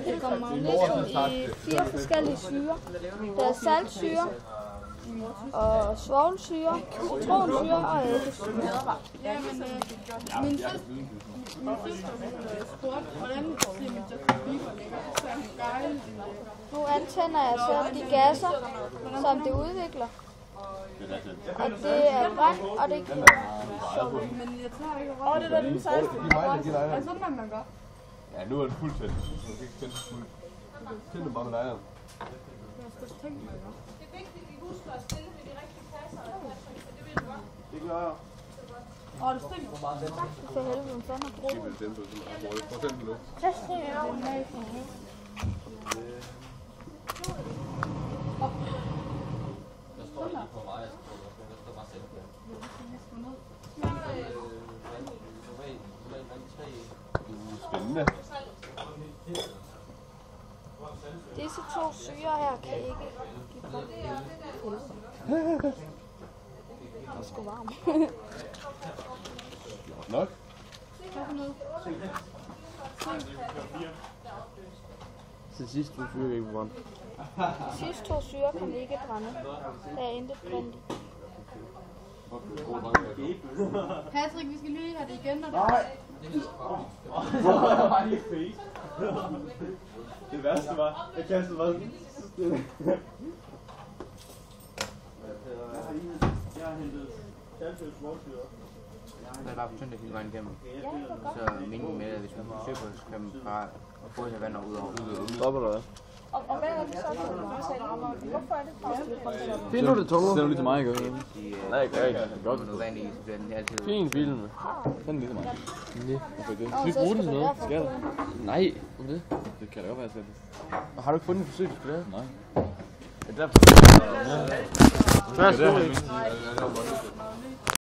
Det kommer magnesium i 4 forskellige syrer. Der er saltsyre, og svovlsyre, citronsyre og eddikesyre. Min søster spurgte, hvordan siger mit Justin Bieber ligger, så er han gejl. Nu antænder jeg så de gasser, som det udvikler. Og det er brændt, og det Men jeg tager ikke råd. Det er den 16. Er sådan, hvad man gør? Ja, nu er det fuldt tændt. Så du kan ikke tænde det fuldt. Tænd det bare med lejren. Jeg skal tænke mig, hvad? Det er vigtigt, at vi husker at stille med de rigtige kasser og Patrick, så det vil du godt. Det gør jeg. Det stinker. for helvede, en sådan har Det vil dæmpe det sådan her. Prøv at tænde det nu. Så stinker jeg over. Der står lige på mig, der står bare selv. Spændende. Disse 2 syrer her kan ikke give brand. Det er sgu varmt. Nok. Til sidst, du fyrer ikke på brand. De sidste 2 syrer kan ikke brænde. Der er intet brændt i. Patrick, vi skal lige have det igen, når det Det værste var, jeg kastede bare sådan. Jeg har hentet saltøs svovlsyre. Så er det bare for tyndt hele vejen igennem. Ja, det var godt. Så er meningen med, at hvis man forsøger på, så kan man bare få det her vand ud over. Stopper du hvad? Og hvad er det så for en aftale? Hvorfor er det for? Fint, nu er det tungt. Send du lige til mig, ikke? Nej, ikke rigtig. Godt med noget vand i, så bliver den altid... Fin film. Send lige til mig. Nej. Hvorfor ikke det? Skal vi bruge den til noget? Skal det? Nej. Hvorfor det? Det kan da godt være, at jeg sætter. Har du ikke fundet en forsøg, du skal lave? Nej. Det er derfor. Hvad er det?